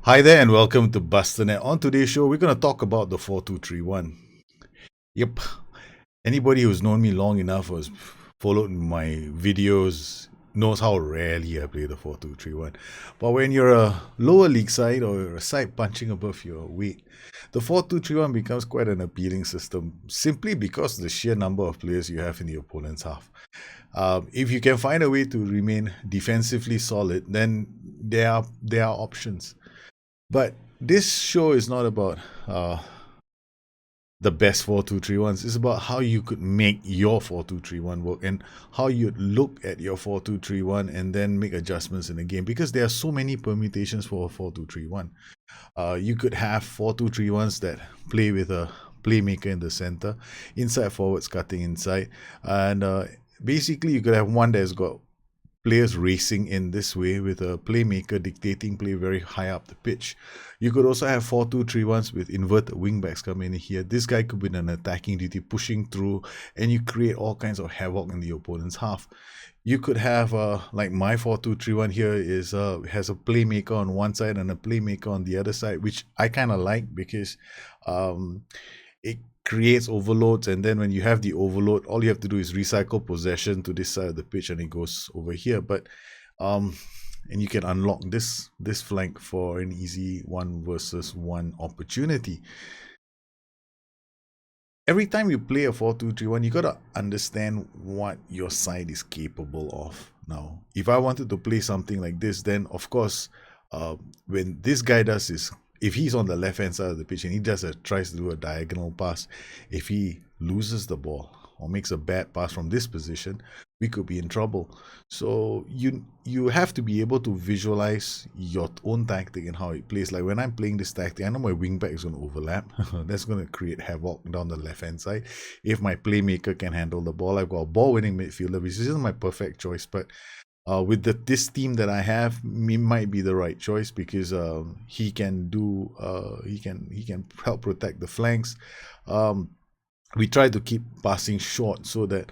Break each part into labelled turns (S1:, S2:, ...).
S1: Hi there and welcome to Bustthenet. On today's show, we're going to talk about the 4231. Yep, anybody who's known me long enough or has followed my videos knows how rarely I play the 4231. But when you're a lower league side or a side punching above your weight, the 4231 becomes quite an appealing system simply because of the sheer number of players you have in the opponent's half. If you can find a way to remain defensively solid, then there are options. But this show is not about the best 4231s. It's about how you could make your 4231 work and how you look at your 4231 and then make adjustments in the game, because there are so many permutations for a 4231. You could have 4231s that play with a playmaker in the center, inside forwards cutting inside, and basically you could have one that's got players racing in this way with a playmaker dictating play very high up the pitch. You could also have 4-2-3-1s with inverted wingbacks coming in here. This guy could be in an attacking duty, pushing through, and you create all kinds of havoc in the opponent's half. You could have like my 4-2-3-1 here is has a playmaker on one side and a playmaker on the other side, which I kind of like because it creates overloads, and then when you have the overload, all you have to do is recycle possession to this side of the pitch and it goes over here. But and you can unlock this flank for an easy 1 versus 1 opportunity. Every time you play a 4-2-3-1, you gotta understand what your side is capable of. Now, if I wanted to play something like this, then of course, when this guy does his, if he's on the left hand side of the pitch and he tries to do a diagonal pass, if he loses the ball or makes a bad pass from this position, we could be in trouble. So you have to be able to visualize your own tactic and how it plays. Like when I'm playing this tactic, I know my wingback is going to overlap. That's going to create havoc down the left hand side. If my playmaker can handle the ball, I've got a ball winning midfielder, which isn't my perfect choice, but with this team that I have, he might be the right choice because he can help protect the flanks. We try to keep passing short so that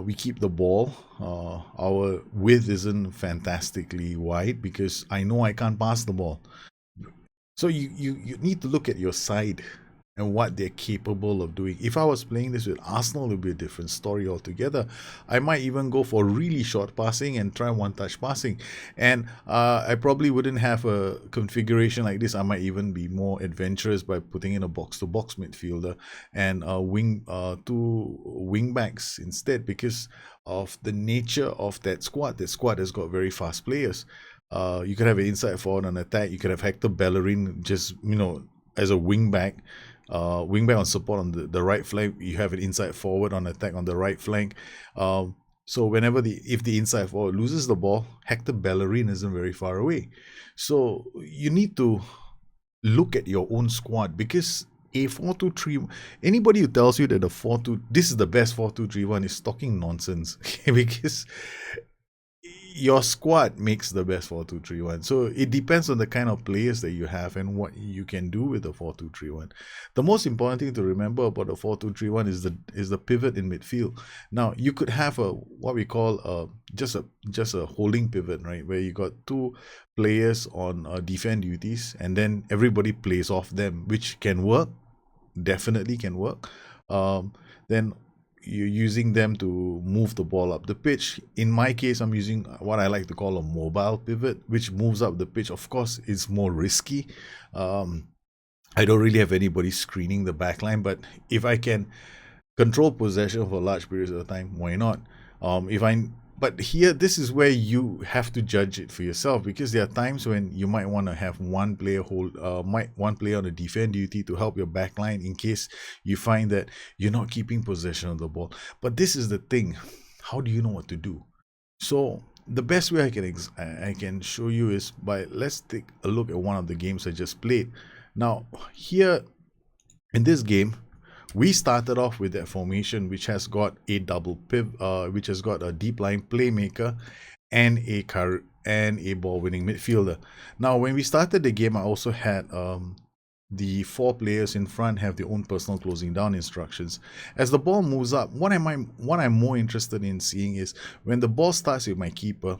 S1: we keep the ball. Our width isn't fantastically wide because I know I can't pass the ball. So you need to look at your side and what they're capable of doing. If I was playing this with Arsenal, it would be a different story altogether. I might even go for really short passing and try one-touch passing. And I probably wouldn't have a configuration like this. I might even be more adventurous by putting in a box-to-box midfielder and two wing-backs instead, because of the nature of that squad. That squad has got very fast players. You could have an inside forward on attack. You could have Hector Bellerin just, as a wing-back on support on the right flank. You have an inside forward on attack on the right flank. So whenever if the inside forward loses the ball, Hector Bellerin isn't very far away. So you need to look at your own squad, because a 4-2-3, anybody who tells you that the 4-2 this is the best 4-2-3-1 is talking nonsense. Because your squad makes the best 4-2-3-1. So it depends on the kind of players that you have and what you can do with the 4-2-3-1. The most important thing to remember about the 4-2-3-1 is the pivot in midfield. Now you could have a what we call just a holding pivot, right, where you got two players on defend duties and then everybody plays off them, which can work, definitely can work. Then you're using them to move the ball up the pitch. In my case, I'm using what I like to call a mobile pivot, which moves up the pitch. Of course, it's more risky. I don't really have anybody screening the back line, but if I can control possession for large periods of time, why not? But here, this is where you have to judge it for yourself, because there are times when you might want to have one player on a defend duty to help your backline in case you find that you're not keeping possession of the ball. But this is the thing: how do you know what to do? So the best way I can show you is let's take a look at one of the games I just played. Now here in this game, we started off with that formation, which has got a double pivot, which has got a deep line playmaker and a ball winning midfielder. Now, when we started the game, I also had the four players in front have their own personal closing down instructions. As the ball moves up, what I'm more interested in seeing is when the ball starts with my keeper,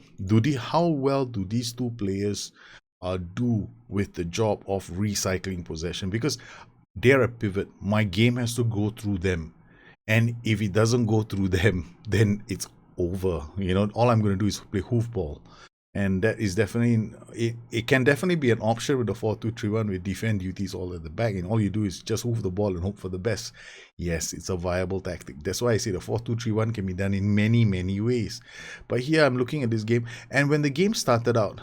S1: how well do these two players do with the job of recycling possession, because they're a pivot. My game has to go through them. And if it doesn't go through them, then it's over. All I'm going to do is play hoofball. And that is definitely, it can definitely be an option with the 4-2-3-1 with defend duties all at the back. And all you do is just hoof the ball and hope for the best. Yes, it's a viable tactic. That's why I say the 4-2-3-1 can be done in many, many ways. But here I'm looking at this game. And when the game started out,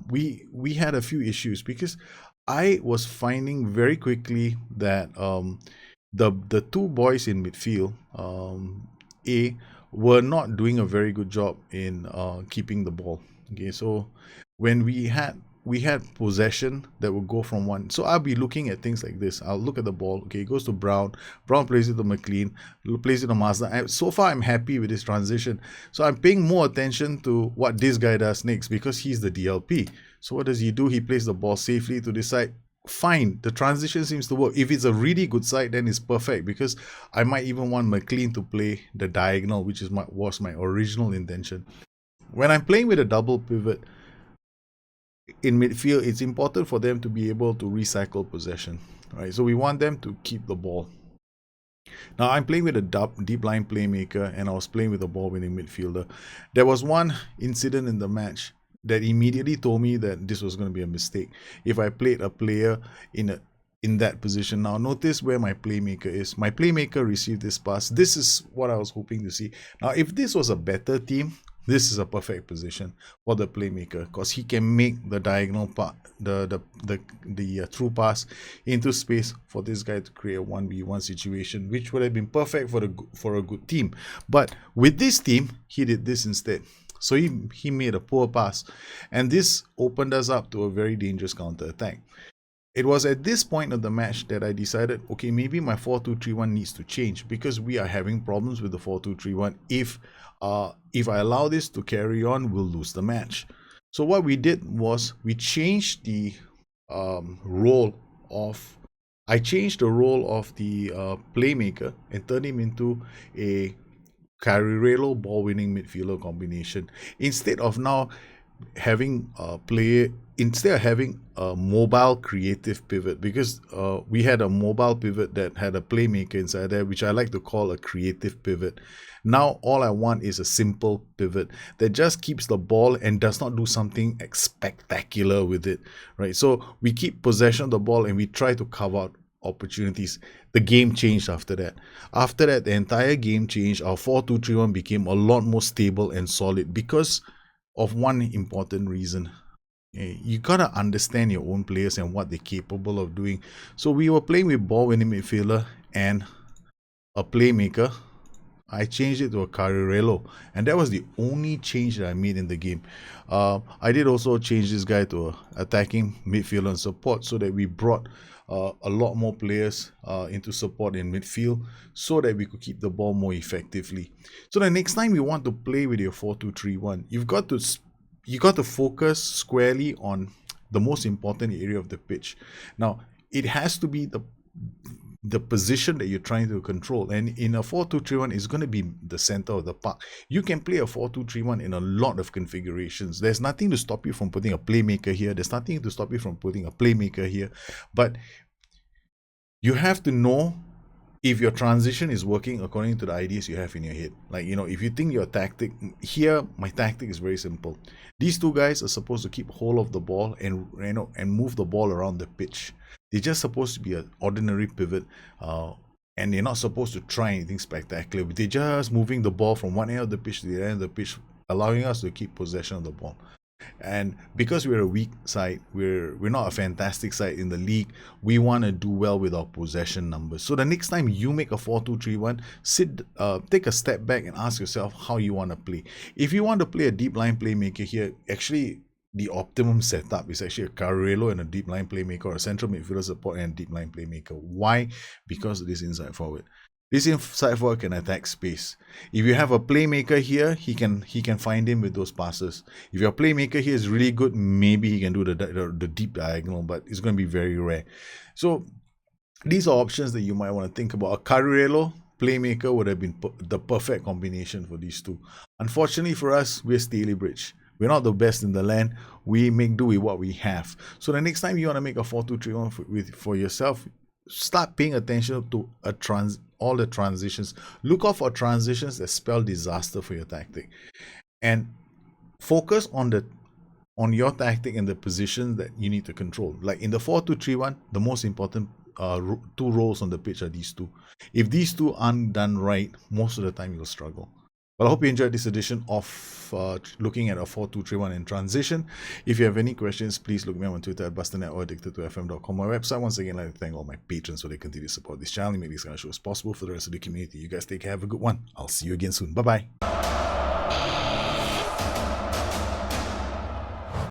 S1: we had a few issues because I was finding very quickly that the two boys in midfield, were not doing a very good job in keeping the ball. Okay, so when we had possession that would go from one, so I'll be looking at things like this. I'll look at the ball. Okay, it goes to Brown. Brown plays it to McLean. Plays it to Mazda. So far, I'm happy with this transition. So I'm paying more attention to what this guy does next because he's the DLP. So what does he do? He plays the ball safely to this side. Fine, the transition seems to work. If it's a really good side, then it's perfect because I might even want McLean to play the diagonal, which was my original intention. When I'm playing with a double pivot in midfield, it's important for them to be able to recycle possession, right? So we want them to keep the ball. Now I'm playing with a deep line playmaker and I was playing with a ball winning midfielder. There was one incident in the match that immediately told me that this was going to be a mistake if I played a player in that position. Now notice where my playmaker is. My playmaker received this pass. This is what I was hoping to see. Now if this was a better team, this is a perfect position for the playmaker because he can make the diagonal part, the through pass into space for this guy to create a 1v1 situation, which would have been perfect for a good team. But with this team, he did this instead. So he made a poor pass, and this opened us up to a very dangerous counter attack. It was at this point of the match that I decided, okay, maybe my 4-2-3-1 needs to change because we are having problems with the 4-2-3-1. If I allow this to carry on, we'll lose the match. So what we did was we changed the role of the playmaker and turned him into a Carrerello ball-winning midfielder combination. Instead of having a mobile creative pivot, because we had a mobile pivot that had a playmaker inside there, which I like to call a creative pivot. Now all I want is a simple pivot that just keeps the ball and does not do something spectacular with it, right? So we keep possession of the ball and we try to carve out opportunities. The game changed after that. After that, the entire game changed. Our 4-2-3-1 became a lot more stable and solid because of one important reason. You gotta understand your own players and what they're capable of doing. So we were playing with ball winning midfielder and a playmaker. I changed it to a Carrerello, and that was the only change that I made in the game. I did also change this guy to a attacking midfielder and support so that we brought a lot more players into support in midfield so that we could keep the ball more effectively. So the next time you want to play with your 4-2-3-1, you got to focus squarely on the most important area of the pitch. Now it has to be the position that you're trying to control, and in a 4-2-3-1 is going to be the center of the park. You can play a 4-2-3-1 in a lot of configurations. There's nothing to stop you from putting a playmaker here. There's nothing to stop you from putting a playmaker here. But you have to know if your transition is working according to the ideas you have in your head. Like, if you think your tactic here, my tactic is very simple. These two guys are supposed to keep hold of the ball and move the ball around the pitch. They're just supposed to be an ordinary pivot, and they're not supposed to try anything spectacular. They're just moving the ball from one end of the pitch to the other end of the pitch, allowing us to keep possession of the ball. And because we're a weak side, we're not a fantastic side in the league, we want to do well with our possession numbers. So the next time you make a 4-2-3-1, take a step back and ask yourself how you want to play. If you want to play a deep line playmaker here, actually the optimum setup is actually a Carrerello and a deep line playmaker, or a central midfielder support and a deep line playmaker. Why? Because of this inside forward. This inside forward can attack space. If you have a playmaker here, he can find him with those passes. If your playmaker here is really good, maybe he can do the deep diagonal, but it's going to be very rare. So these are options that you might want to think about. A Carrerello playmaker would have been the perfect combination for these two. Unfortunately for us, we're Stalybridge. We're not the best in the land. We make do with what we have. So the next time you want to make a 4-2-3-1 for yourself, start paying attention to all the transitions. Look out for transitions that spell disaster for your tactic, and focus on your tactic and the positions that you need to control. Like in the 4-2-3-1, the most important two roles on the pitch are these two. If these two aren't done right, most of the time you'll struggle. Well, I hope you enjoyed this edition of looking at a 4-2-3-1 in transition. If you have any questions, please look me up on Twitter at Bustthenet or addicted2fm.com. My website. Once again, I'd like to thank all my patrons for their continued support. This channel make these kind of shows possible for the rest of the community. You guys take care. Have a good one. I'll see you again soon. Bye-bye.